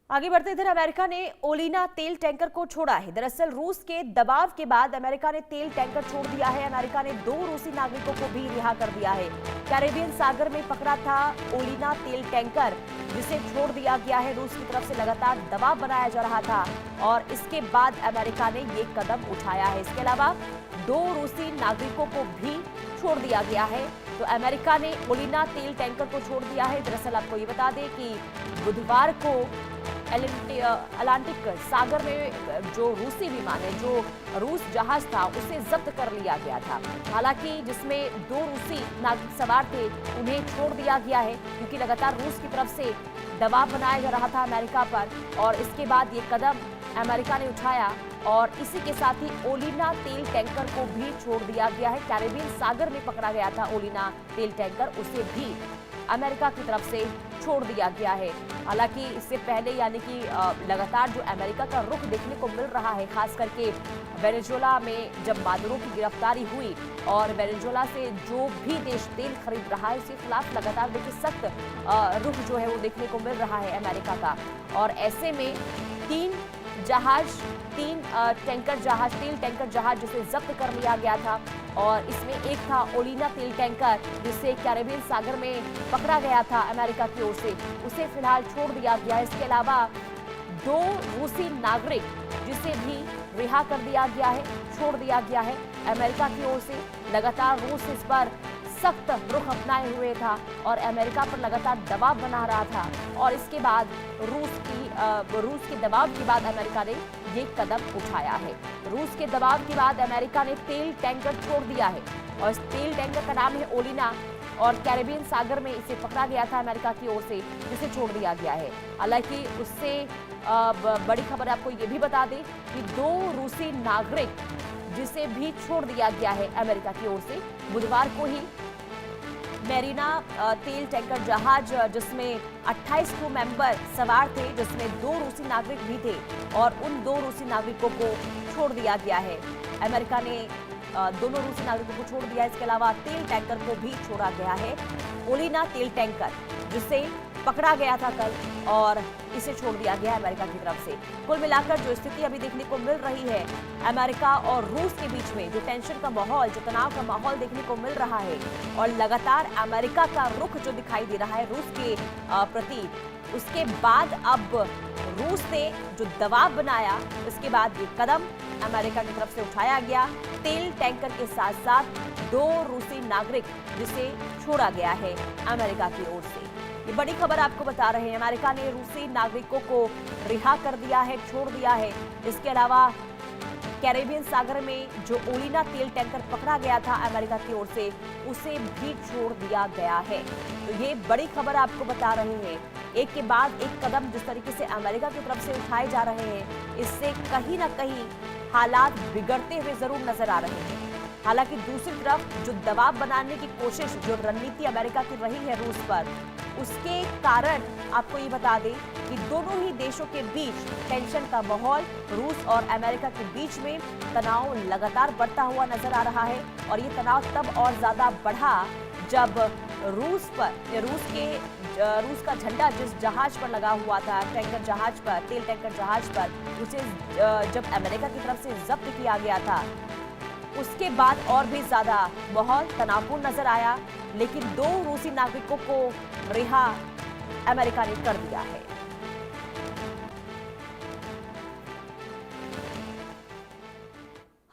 आगे बढ़ते इधर अमेरिका ने ओलिना तेल टैंकर को छोड़ा है। दरअसल रूस के दबाव के बाद अमेरिका ने तेल टैंकर छोड़ दिया है। अमेरिका ने 2 रूसी नागरिकों को भी रिहा कर दिया है। कैरेबियन सागर में पकड़ा था ओलिना तेल टैंकर, जिसे छोड़ दिया गया है। रूस की तरफ से लगातार दबाव बनाया जा रहा था और इसके बाद अमेरिका ने ये कदम उठाया है। इसके अलावा 2 रूसी नागरिकों को भी छोड़ दिया गया है। तो अमेरिका ने ओलिना तेल टैंकर को छोड़ दिया है। दरअसल आपको ये बता दें कि बुधवार को अटलांटिक सागर में जो रूसी विमान है, जो रूस जहाज था, उसे जब्त कर लिया गया था। हालांकि जिसमें 2 रूसी नागरिक सवार थे, उन्हें छोड़ दिया गया है क्योंकि लगातार रूस की तरफ से दबाव बनाया जा रहा था अमेरिका पर और इसके बाद ये कदम अमेरिका ने उठाया और इसी के साथ ही ओलिना तेल टैंकर को भी छोड़ दिया गया है। कैरेबियन सागर में पकड़ा गया था ओलिना तेल टैंकर, उसे भी अमेरिका की तरफ से छोड़ दिया गया है। हालांकि इससे पहले यानी कि लगातार जो अमेरिका का रुख देखने को मिल रहा है, खास करके वेनेजुएला में जब मादुरो की गिरफ्तारी हुई और वेनेजुएला से जो भी देश तेल खरीद रहा है उसके खिलाफ लगातार देखिए सख्त रुख जो है वो देखने को मिल रहा है अमेरिका का। और ऐसे में 3 टैंकर जहाज, तेल टैंकर जहाज जिसे जब्त कर लिया गया था और इसमें एक था ओलिना तेल टैंकर जिसे कैरेबियन सागर में पकड़ा गया था अमेरिका की ओर से, उसे फिलहाल छोड़ दिया गया है। इसके अलावा 2 रूसी नागरिक जिसे भी रिहा कर दिया गया है, छोड़ दिया गया है अमेरिका की ओर से। लगातार रूस इस पर सख्त रुख अपनाए हुए था और अमेरिका पर लगातार दबाव बना रहा था और इसके बाद रूस के दबाव के बाद अमेरिका ने ये कदम उठाया है। रूस के दबाव के बाद अमेरिका ने तेल टैंकर छोड़ दिया है और इस तेल टैंकर का नाम है ओलिना और कैरेबियन सागर में इसे पकड़ा गया था अमेरिका की ओर से, जिसे छोड़ दिया गया है। हालांकि उससे बड़ी खबर आपको ये भी बता दें कि 2 रूसी नागरिक जिसे भी छोड़ दिया गया है अमेरिका की ओर से। बुधवार को ही मेरीना तेल टैंकर जहाज जिसमें 28 क्रू मेंबर सवार थे, जिसमें 2 रूसी नागरिक भी थे और उन 2 रूसी नागरिकों को छोड़ दिया गया है। अमेरिका ने दोनों रूसी नागरिकों को छोड़ दिया है। इसके अलावा तेल टैंकर को भी छोड़ा गया है, ओलिना तेल टैंकर जिसे पकड़ा गया था कल और इसे छोड़ दिया गया अमेरिका की तरफ से। कुल मिलाकर जो स्थिति अभी देखने को मिल रही है अमेरिका और रूस के बीच में, जो टेंशन का माहौल, जो तनाव का माहौल देखने को मिल रहा है और लगातार अमेरिका का रुख जो दिखाई दे रहा है रूस के प्रति, उसके बाद अब रूस ने जो दबाव बनाया, उसके बाद ये कदम अमेरिका की तरफ से उठाया गया। तेल टैंकर के साथ साथ 2 रूसी नागरिक जिसे छोड़ा गया है अमेरिका की ओर से। ये बड़ी खबर आपको बता रहे हैं, अमेरिका ने रूसी नागरिकों को रिहा कर दिया है, छोड़ दिया है। इसके अलावा कैरेबियन सागर में जो ओलिना तेल टैंकर पकड़ा गया था अमेरिका की ओर से, उसे भी छोड़ दिया गया है। तो ये बड़ी खबर आपको बता रहे हैं। एक के बाद एक कदम जिस तरीके से अमेरिका की तरफ से उठाए जा रहे हैं, इससे कहीं ना कहीं हालात बिगड़ते हुए जरूर नजर आ रहे हैं। हालांकि दूसरी तरफ जो दबाव बनाने की कोशिश, जो रणनीति अमेरिका की रही है रूस पर, उसके कारण आपको ये बता दें कि दोनों ही देशों के बीच टेंशन का माहौल, रूस और अमेरिका के बीच में तनाव लगातार बढ़ता हुआ नजर आ रहा है। और ये तनाव तब और ज्यादा बढ़ा जब रूस का झंडा जिस जहाज पर लगा हुआ था, टैंकर जहाज पर, तेल टैंकर जहाज पर, उसे जब अमेरिका की तरफ से जब्त किया गया था, उसके बाद और भी ज्यादा माहौल तनावपूर्ण नजर आया। लेकिन 2 रूसी नागरिकों को रिहा अमेरिका ने कर दिया है।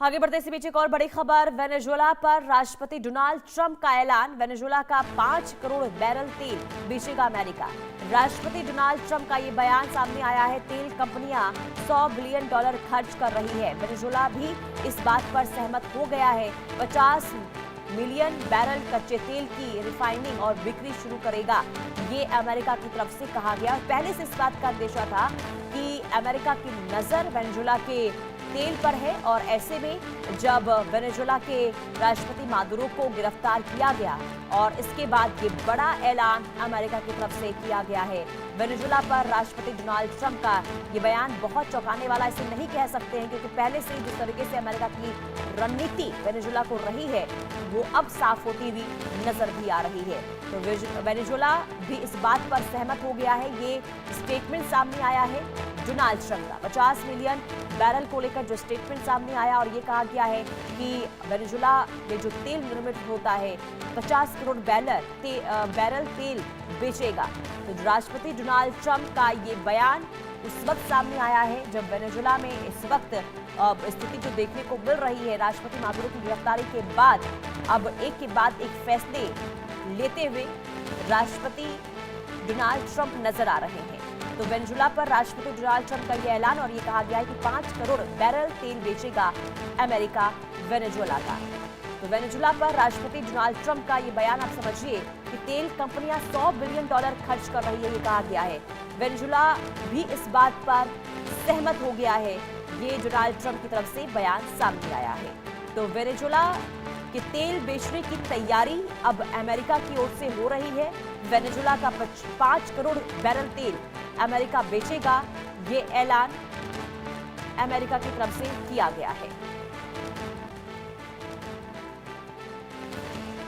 आगे बढ़ते इसी बीच एक और बड़ी खबर, वेनेजुएला पर राष्ट्रपति डोनाल्ड ट्रंप का ऐलान। वेनेजुएला का 5 करोड़ बैरल तेल बेचेगा अमेरिका। राष्ट्रपति डोनाल्ड ट्रंप का ये बयान सामने आया है। तेल कंपनियां $100 बिलियन खर्च कर रही है। वेनेजुएला भी इस बात पर सहमत हो गया है। 50 मिलियन बैरल कच्चे तेल की रिफाइनिंग और बिक्री शुरू करेगा, ये अमेरिका की तरफ से कहा गया। पहले से इस बात का अंदेशा था कि अमेरिका की नजर वेनेजुएला के तेल पर है। और ऐसे में जब वेनेजुएला के राष्ट्रपति मादुरो को गिरफ्तार किया गया और इसके बाद ये बड़ा ऐलान अमेरिका की तरफ से किया गया है। वेनेजुएला पर राष्ट्रपति डोनाल्ड ट्रंप का ये बयान बहुत चौंकाने वाला इसे नहीं कह सकते हैं, क्योंकि पहले से ही जिस तरीके से अमेरिका की रणनीति वेनेजुएला को रही है वो अब साफ होती हुई नजर भी आ रही है। तो वेनेजुएला भी इस बात पर सहमत हो गया है। ये स्टेटमेंट सामने आया है डोनाल्ड ट्रंप का 50 मिलियन बैरल को लेकर जो स्टेटमेंट सामने आया और ये कहा गया है कि वेनेजुएला में जो तेल निर्मित होता है 50 करोड़ बैरल तेल बेचेगा। तो राष्ट्रपति डोनाल्ड ट्रंप का ये बयान उस वक्त सामने आया है जब वेनेजुएला में इस वक्त स्थिति जो देखने को मिल रही है राष्ट्रपति मादुरो की गिरफ्तारी के बाद, अब एक के बाद एक फैसले लेते हुए राष्ट्रपति डोनाल्ड ट्रंप नजर आ रहे हैं। तो वेनेजुएला पर राष्ट्रपति डोनाल्ड ट्रंप का यह ऐलान और ये कहा गया है कि 5 करोड़ बैरल तेल बेचेगा अमेरिका वेनेजुएला का। तो वेनेजुएला पर राष्ट्रपति डोनाल्ड ट्रंप का ये बयान आप समझिए कि तेल कंपनियां $100 बिलियन खर्च कर रही है, ये कहा गया है। वेनेजुएला भी इस बात पर सहमत हो गया है। ये डोनाल्ड ट्रंप की तरफ से बयान सामने आया है। तो वेनेजुएला कि तेल बेचने की तैयारी अब अमेरिका की ओर से हो रही है। वेनेजुएला का 5 करोड़ बैरल तेल अमेरिका बेचेगा, ये ऐलान अमेरिका की तरफ से किया गया है।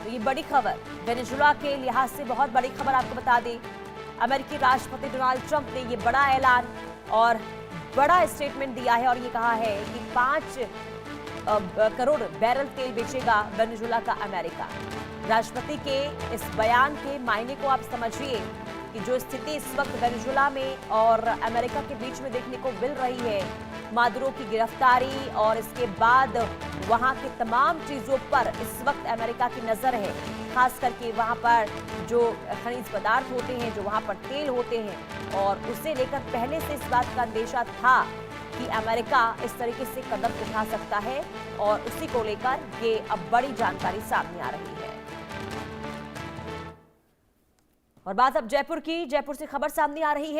तो ये बड़ी खबर वेनेजुएला के लिहाज से बहुत बड़ी खबर आपको बता दें। अमेरिकी राष्ट्रपति डोनाल्ड ट्रंप ने ये बड़ा ऐलान और बड़ा स्टेटमेंट दिया है और ये कहा है कि 5 करोड़ बैरल तेल बेचेगा वेनेजुएला का अमेरिका। राष्ट्रपति के इस बयान के मायने को आप समझिए कि जो स्थिति इस वक्त वेनेजुएला में और अमेरिका के बीच में देखने को मिल रही है, मादुरो की गिरफ्तारी और इसके बाद वहां की तमाम चीजों पर इस वक्त अमेरिका की नजर है। खास करके वहां पर जो खनिज पदार्थ होते हैं, जो वहां पर तेल होते हैं, और उसे लेकर पहले से इस बात का अंदेशा था कि अमेरिका इस तरीके से कदम उठा सकता है और उसी को लेकर ये अब बड़ी जानकारी सामने आ रही है। और बात अब जयपुर की, जयपुर से खबर सामने आ रही है।